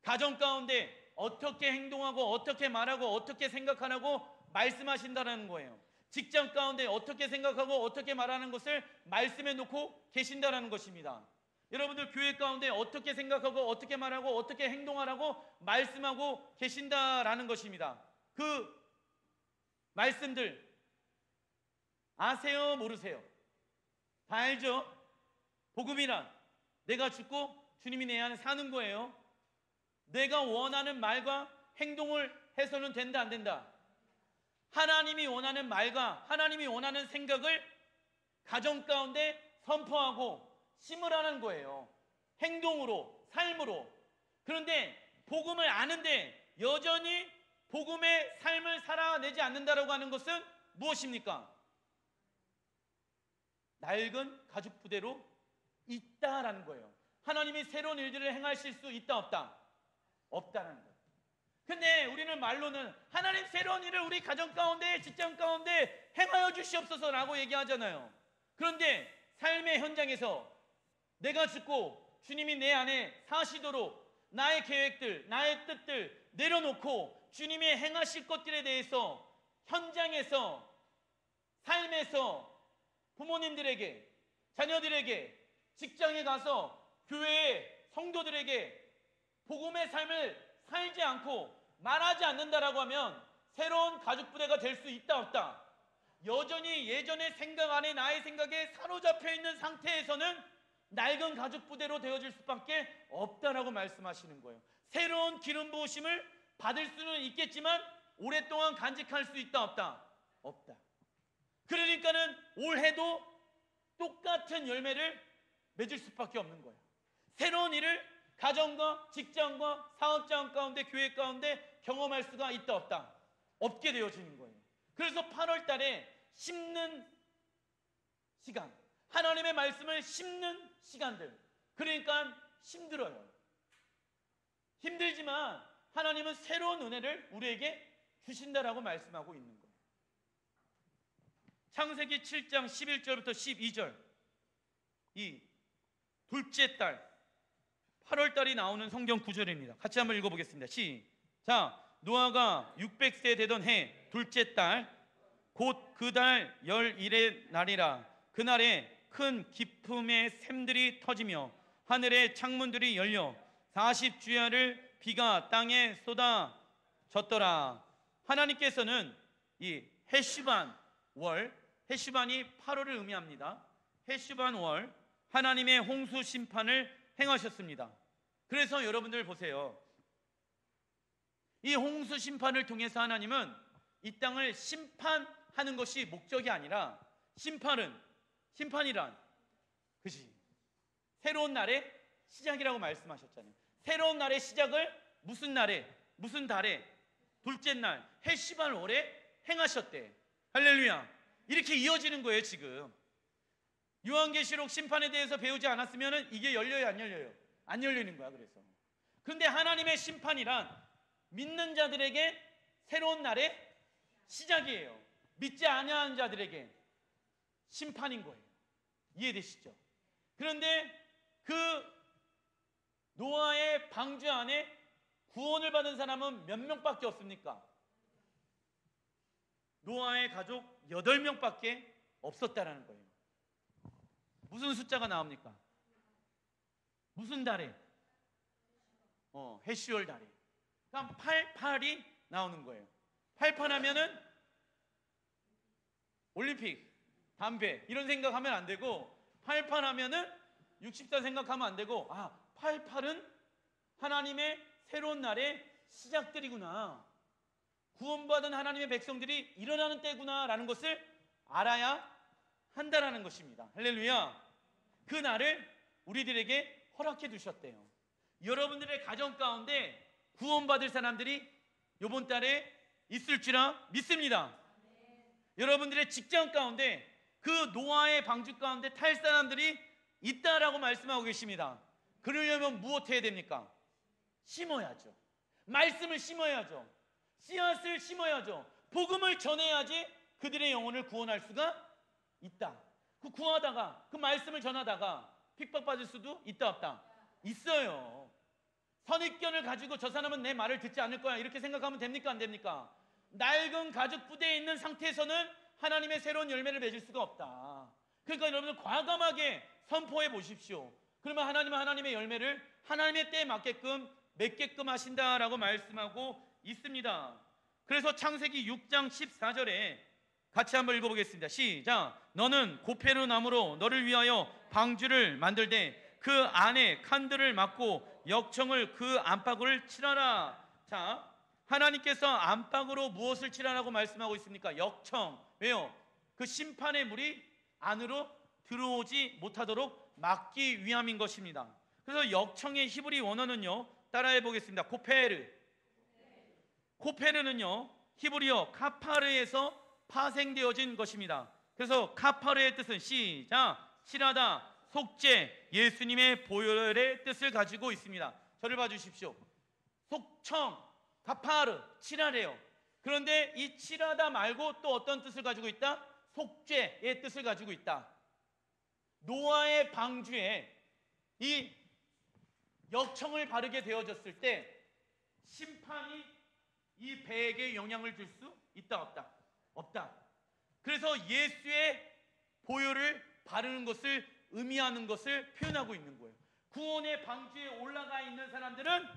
가정 가운데 어떻게 행동하고 어떻게 말하고 어떻게 생각하라고 말씀하신다는 거예요. 직장 가운데 어떻게 생각하고 어떻게 말하는 것을 말씀해 놓고 계신다는 것입니다. 여러분들 교회 가운데 어떻게 생각하고 어떻게 말하고 어떻게 행동하라고 말씀하고 계신다라는 것입니다. 그 말씀들 아세요? 모르세요? 다 알죠? 복음이란 내가 죽고 주님이 내 안에 사는 거예요. 내가 원하는 말과 행동을 해서는 된다, 안 된다? 하나님이 원하는 말과 하나님이 원하는 생각을 가정 가운데 선포하고 심으라는 거예요. 행동으로, 삶으로. 그런데 복음을 아는데 여전히 복음의 삶을 살아내지 않는다라고 하는 것은 무엇입니까? 낡은 가죽 부대로 있다라는 거예요. 하나님이 새로운 일들을 행하실 수 있다, 없다? 없다는 거예요. 근데 우리는 말로는 하나님 새로운 일을 우리 가정 가운데, 직장 가운데 행하여 주시옵소서라고 얘기하잖아요. 그런데 삶의 현장에서 내가 죽고 주님이 내 안에 사시도록 나의 계획들, 나의 뜻들 내려놓고 주님이 행하실 것들에 대해서 현장에서, 삶에서 부모님들에게, 자녀들에게, 직장에 가서 교회의 성도들에게 복음의 삶을 살지 않고 말하지 않는다라고 하면 새로운 가족 부대가 될 수 있다 없다? 여전히 예전의 생각 안에 나의 생각에 사로잡혀 있는 상태에서는 낡은 가족 부대로 되어질 수밖에 없다라고 말씀하시는 거예요. 새로운 기름 부으심을 받을 수는 있겠지만 오랫동안 간직할 수 있다 없다? 없다. 그러니까는 올해도 똑같은 열매를 맺을 수밖에 없는 거예요. 새로운 일을 가정과 직장과 사업장 가운데, 교회 가운데 경험할 수가 있다 없다? 없게 되어지는 거예요. 그래서 8월 달에 심는 시간, 하나님의 말씀을 심는 시간들, 그러니까 힘들어요. 힘들지만 하나님은 새로운 은혜를 우리에게 주신다라고 말씀하고 있는 거예요. 창세기 7장 11절부터 12절, 이 둘째 달 8월 달이 나오는 성경 구절입니다. 같이 한번 읽어보겠습니다. 시작. 노아가 600세 되던 해 둘째 달 곧 그 달 11의 날이라. 그날에 큰 기품의 샘들이 터지며 하늘의 창문들이 열려 40주야를 비가 땅에 쏟아졌더라. 하나님께서는 이 헤슈반 월, 헤슈반이 8월을 의미합니다. 헤슈반 월, 하나님의 홍수 심판을 행하셨습니다. 그래서 여러분들 보세요. 이 홍수 심판을 통해서 하나님은 이 땅을 심판하는 것이 목적이 아니라, 심판이란 그지 새로운 날의 시작이라고 말씀하셨잖아요. 새로운 날의 시작을 무슨 날에, 무슨 달에, 둘째 날 헤시반 월에 행하셨대. 할렐루야. 이렇게 이어지는 거예요. 지금 요한계시록 심판에 대해서 배우지 않았으면 이게 열려요 안 열려요? 안 열리는 거야. 그런데 하나님의 심판이란 믿는 자들에게 새로운 날의 시작이에요. 믿지 아니하는 자들에게 심판인 거예요. 이해되시죠? 그런데 그 노아의 방주 안에 구원을 받은 사람은 몇 명밖에 없습니까? 노아의 가족 8명밖에 없었다라는 거예요. 무슨 숫자가 나옵니까? 무슨 달에? 해시월 달에. 그럼 88이 나오는 거예요. 88 하면은 올림픽, 담배 이런 생각하면 안 되고, 88 하면은 64 생각하면 안 되고, 88은 하나님의 새로운 날의 시작들이구나, 구원받은 하나님의 백성들이 일어나는 때구나 라는 것을 알아야 한다라는 것입니다. 할렐루야. 그 날을 우리들에게 허락해 두셨대요. 여러분들의 가정 가운데 구원받을 사람들이 이번 달에 있을 줄라 믿습니다. 여러분들의 직장 가운데 그 노아의 방주 가운데 탈 사람들이 있다라고 말씀하고 계십니다. 그러려면 무엇 해야 됩니까? 심어야죠. 말씀을 심어야죠. 씨앗을 심어야죠. 복음을 전해야지 그들의 영혼을 구원할 수가 있다. 그 구하다가, 그 말씀을 전하다가 핍박받을 수도 있다 없다? 있어요. 선입견을 가지고 저 사람은 내 말을 듣지 않을 거야 이렇게 생각하면 됩니까 안 됩니까? 낡은 가죽 부대에 있는 상태에서는 하나님의 새로운 열매를 맺을 수가 없다. 그러니까 여러분들 과감하게 선포해 보십시오. 그러면 하나님은 하나님의 열매를 하나님의 때에 맞게끔 맺게끔 하신다라고 말씀하고 있습니다. 그래서 창세기 6장 14절에 같이 한번 읽어보겠습니다. 시작. 너는 고페르 나무로 너를 위하여 방주를 만들되 그 안에 칸들을 막고 역청을 그 안팎을 칠하라. 자, 하나님께서 안팎으로 무엇을 칠하라고 말씀하고 있습니까? 역청. 왜요? 그 심판의 물이 안으로 들어오지 못하도록 막기 위함인 것입니다. 그래서 역청의 히브리 원어는요, 따라해 보겠습니다. 코페르. 코페르는요, 히브리어 카파르에서 파생되어진 것입니다. 그래서 카파르의 뜻은 시작, 칠하다, 속죄, 예수님의 보혈의 뜻을 가지고 있습니다. 저를 봐주십시오. 속청, 카파르, 칠하래요. 그런데 이 칠하다 말고 또 어떤 뜻을 가지고 있다? 속죄의 뜻을 가지고 있다. 노아의 방주에 이 역청을 바르게 되어졌을 때 심판이 이 배에게 영향을 줄 수 있다 없다? 없다. 그래서 예수의 보혈을 바르는 것을 의미하는 것을 표현하고 있는 거예요. 구원의 방주에 올라가 있는 사람들은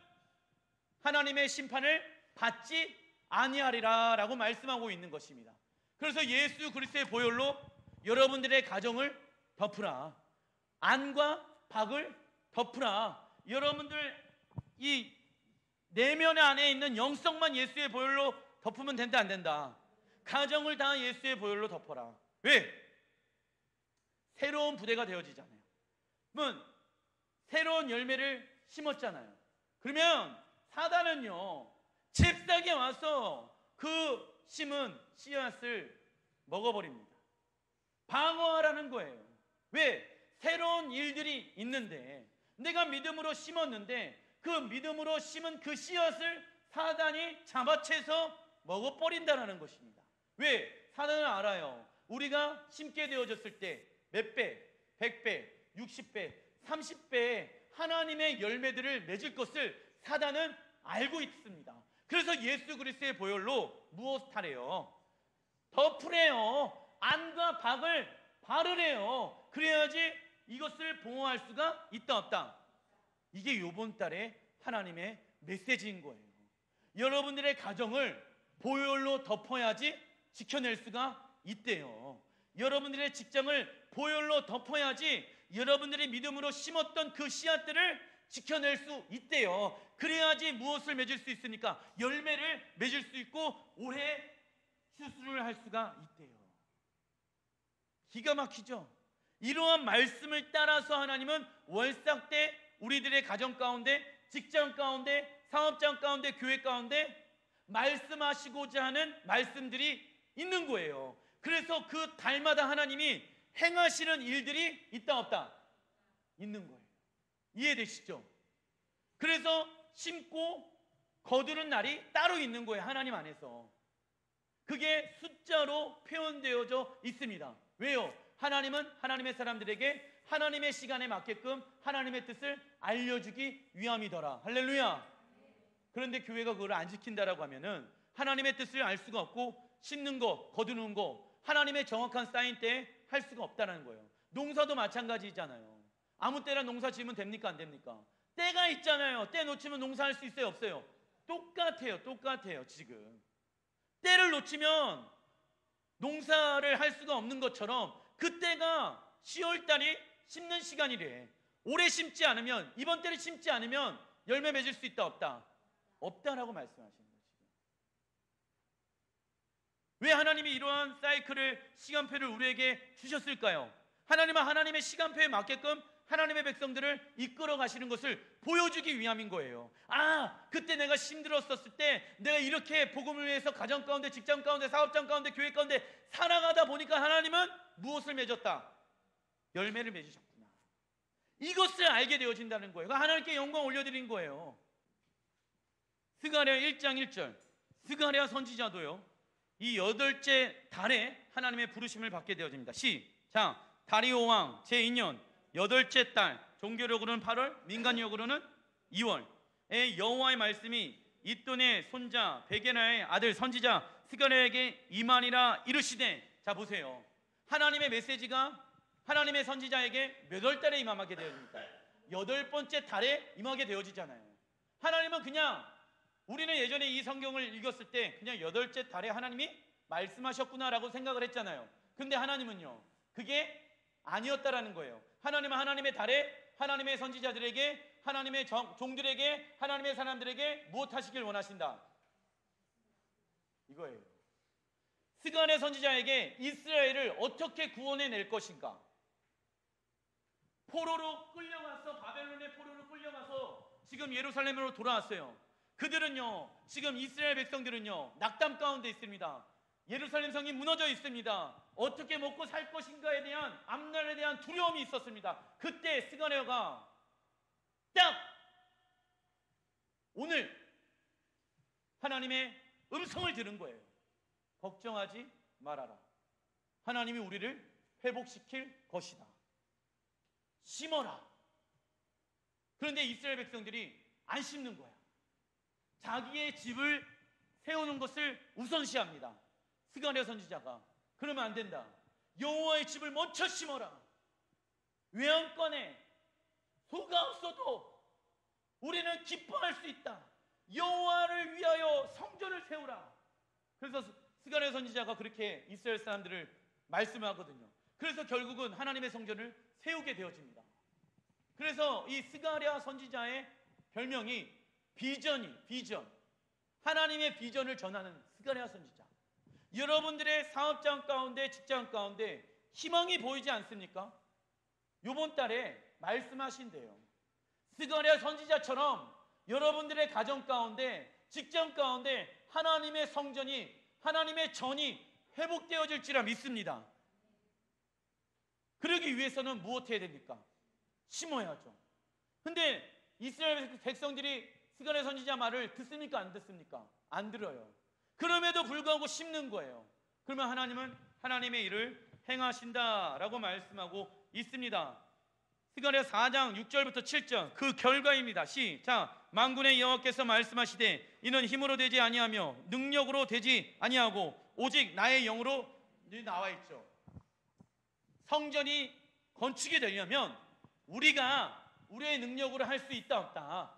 하나님의 심판을 받지 아니하리라 라고 말씀하고 있는 것입니다. 그래서 예수 그리스도의 보혈로 여러분들의 가정을 덮으라. 안과 박을 덮으라. 여러분들 이 내면 안에 있는 영성만 예수의 보혈로 덮으면 된다 안 된다? 가정을 다 예수의 보혈로 덮어라. 왜? 새로운 부대가 되어지잖아요. 그러면 새로운 열매를 심었잖아요. 그러면 사단은요 잽싸게 와서 그 심은 씨앗을 먹어버립니다. 방어하라는 거예요. 왜? 새로운 일들이 있는데 내가 믿음으로 심었는데 그 믿음으로 심은 그 씨앗을 사단이 잡아채서 먹어버린다는 것입니다. 왜? 사단은 알아요. 우리가 심게 되어졌을 때 몇 배, 100배, 60배, 30배의 하나님의 열매들을 맺을 것을 사단은 알고 있습니다. 그래서 예수 그리스도의 보혈로 무엇 하래요? 덮으래요. 안과 박을 바르래요. 그래야지 이것을 보호할 수가 있다 없다. 이게 이번 달에 하나님의 메시지인 거예요. 여러분들의 가정을 보혈로 덮어야지 지켜낼 수가 있대요. 여러분들의 직장을 보혈로 덮어야지 여러분들이 믿음으로 심었던 그 씨앗들을 지켜낼 수 있대요. 그래야지 무엇을 맺을 수 있으니까 열매를 맺을 수 있고 올해 추수를 할 수가 있대요. 기가 막히죠? 이러한 말씀을 따라서 하나님은 월삭 때 우리들의 가정 가운데, 직장 가운데, 사업장 가운데, 교회 가운데 말씀하시고자 하는 말씀들이 있는 거예요. 그래서 그 달마다 하나님이 행하시는 일들이 있다 없다? 있는 거예요. 이해되시죠? 그래서 심고 거두는 날이 따로 있는 거예요. 하나님 안에서. 그게 숫자로 표현되어져 있습니다. 왜요? 하나님은 하나님의 사람들에게 하나님의 시간에 맞게끔 하나님의 뜻을 알려주기 위함이더라. 할렐루야. 그런데 교회가 그걸 안 지킨다라고 하면은 하나님의 뜻을 알 수가 없고 심는 거, 거두는 거 하나님의 정확한 사인 때에 할 수가 없다는 거예요. 농사도 마찬가지잖아요. 아무 때나 농사 지으면 됩니까 안 됩니까? 때가 있잖아요. 때 놓치면 농사할 수 있어요 없어요? 똑같아요. 지금 때를 놓치면 농사를 할 수가 없는 것처럼 그때가 10월달이 심는 시간이래. 올해 심지 않으면, 이번 때를 심지 않으면 열매 맺을 수 있다 없다? 없다라고 말씀하시는 거예요. 왜 하나님이 이러한 사이클을, 시간표를 우리에게 주셨을까요? 하나님은 하나님의 시간표에 맞게끔 하나님의 백성들을 이끌어 가시는 것을 보여주기 위함인 거예요. 아, 그때 내가 힘들었었을 때 내가 이렇게 복음을 위해서 가정 가운데, 직장 가운데, 사업장 가운데, 교회 가운데 살아가다 보니까 하나님은 무엇을 맺었다? 열매를 맺으셨구나. 이것을 알게 되어진다는 거예요. 하나님께 영광 올려드린 거예요. 스가랴 1장 1절, 스가랴 선지자도요 이 8째 달에 하나님의 부르심을 받게 되어집니다. 시작. 다리오 왕 제2년 8째 달, 종교력으로는 8월, 민간력으로는 2월에 여호와의 말씀이 이돈의 손자 베게나의 아들 선지자 스가랴에게 임하니라 이르시되. 자 보세요. 하나님의 메시지가 하나님의 선지자에게 몇 월 달에 임하게 되어집니까? 8번째 달에 임하게 되어지잖아요. 하나님은 그냥, 우리는 예전에 이 성경을 읽었을 때 그냥 8째 달에 하나님이 말씀하셨구나라고 생각을 했잖아요. 근데 하나님은요 그게 아니었다라는 거예요. 하나님은 하나님의 달에 하나님의 선지자들에게, 하나님의 종들에게, 하나님의 사람들에게 무엇 하시길 원하신다? 이거예요. 스가랴 선지자에게 이스라엘을 어떻게 구원해낼 것인가? 포로로 끌려가서, 바벨론의 포로로 끌려가서 지금 예루살렘으로 돌아왔어요. 그들은요 지금 이스라엘 백성들은요 낙담 가운데 있습니다. 예루살렘 성이 무너져 있습니다. 어떻게 먹고 살 것인가에 대한, 앞날에 대한 두려움이 있었습니다. 그때 스가랴가 딱 오늘 하나님의 음성을 들은 거예요. 걱정하지 말아라. 하나님이 우리를 회복시킬 것이다. 심어라. 그런데 이스라엘 백성들이 안 심는 거야. 자기의 집을 세우는 것을 우선시합니다. 스가랴 선지자가 그러면 안 된다. 여호와의 집을 먼저 심어라. 외양간에 소가 없어도 우리는 기뻐할 수 있다. 여호와를 위하여 성전을 세우라. 그래서 스가랴 선지자가 그렇게 이스라엘 사람들을 말씀하거든요. 그래서 결국은 하나님의 성전을 세우게 되어집니다. 그래서 이 스가랴 선지자의 별명이 비전, 하나님의 비전을 전하는 스가랴 선지자. 여러분들의 사업장 가운데, 직장 가운데 희망이 보이지 않습니까? 이번 달에 말씀하신대요. 스가랴 선지자처럼 여러분들의 가정 가운데, 직장 가운데 하나님의 성전이, 하나님의 전이 회복되어질지라 믿습니다. 그러기 위해서는 무엇 해야 됩니까? 심어야죠. 근데 이스라엘 백성들이 스가랴 선지자 말을 듣습니까? 안 듣습니까? 안 들어요. 그럼에도 불구하고 심는 거예요. 그러면 하나님은 하나님의 일을 행하신다라고 말씀하고 있습니다. 스가랴 4장 6절부터 7절 그 결과입니다. 시작. 만군의 여호와께서 말씀하시되 이는 힘으로 되지 아니하며 능력으로 되지 아니하고 오직 나의 영으로. 나와 있죠. 성전이 건축이 되려면 우리가 우리의 능력으로 할 수 있다 없다.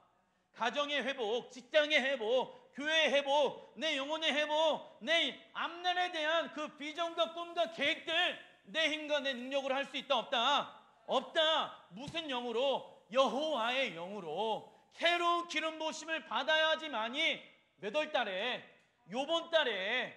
가정의 회복, 직장의 회복, 교회의 회복, 내 영혼의 회복, 내 앞날에 대한 그 비전과 꿈과 계획들 내 힘과 내 능력으로 할 수 있다 없다. 없다. 무슨 영으로? 여호와의 영으로 새로운 기름 부으심을 받아야지만이 몇 월 달에? 요번 달에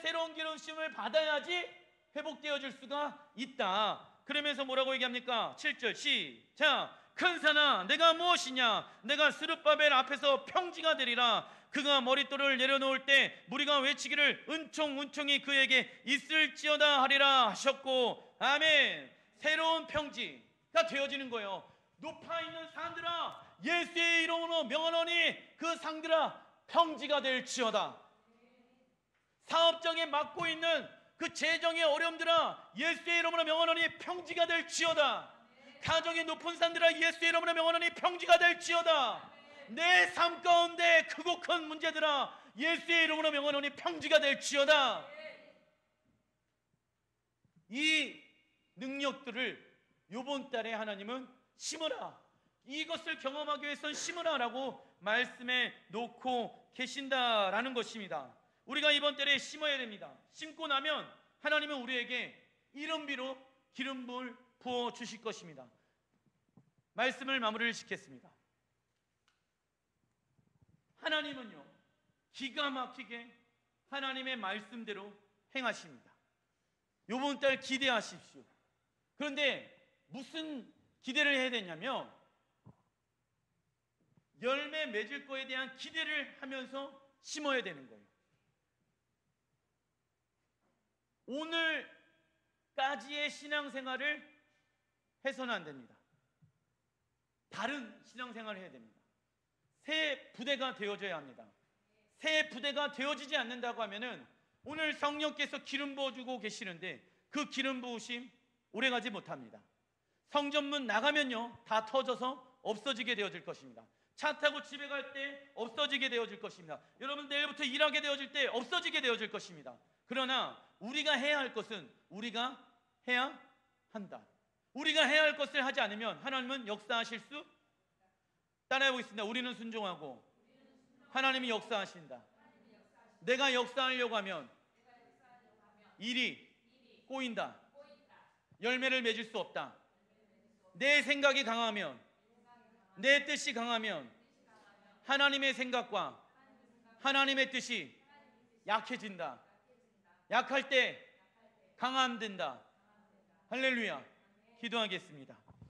새로운 기름 부으심을 받아야지 회복되어질 수가 있다. 그러면서 뭐라고 얘기합니까? 7절 시작. 큰 산아 내가 무엇이냐? 내가 스룹바벨 앞에서 평지가 되리라. 그가 머릿돌을 내려놓을 때 무리가 외치기를 은총이 그에게 있을지어다 하리라 하셨고. 아멘. 새로운 평지가 되어지는 거예요. 높아있는 산들아 예수의 이름으로 명하노니 그 산들아 평지가 될지어다. 사업장에 맡고 있는 그 재정의 어려움들아 예수의 이름으로 명하노니 평지가 될지어다. 가정의 높은 산들아 예수의 이름으로 명하노니 평지가 될지어다. 내 삶 가운데 크고 큰 문제들아 예수의 이름으로 명하노니 평지가 될지어다. 이 능력들을 요번 달에 하나님은 심으라. 이것을 경험하기 위해서는 심으라라고 말씀해 놓고 계신다라는 것입니다. 우리가 이번 달에 심어야 됩니다. 심고 나면 하나님은 우리에게 이른비로 기름을 부어 주실 것입니다. 말씀을 마무리를 짓겠습니다. 하나님은요 기가 막히게 하나님의 말씀대로 행하십니다. 이번 달 기대하십시오. 그런데 무슨 기대를 해야 되냐면 열매 맺을 거에 대한 기대를 하면서 심어야 되는 거예요. 오늘까지의 신앙생활을 해서는 안 됩니다. 다른 신앙생활을 해야 됩니다. 새 부대가 되어져야 합니다. 새 부대가 되어지지 않는다고 하면은 오늘 성령께서 기름 부어주고 계시는데 그 기름 부으심 오래가지 못합니다. 성전문 나가면요 다 터져서 없어지게 되어질 것입니다. 차 타고 집에 갈 때 없어지게 되어질 것입니다. 여러분 내일부터 일하게 되어질 때 없어지게 되어질 것입니다. 그러나 우리가 해야 할 것은 우리가 해야 한다. 우리가 해야 할 것을 하지 않으면 하나님은 역사하실 수. 따라해 보겠습니다. 우리는 순종하고 하나님이 역사하신다. 내가 역사하려고 하면 일이 꼬인다. 열매를 맺을 수 없다. 내 생각이 강하면, 내 뜻이 강하면 하나님의 생각과 하나님의 뜻이 약해진다. 약할 때 강함된다. 할렐루야. 기도하겠습니다.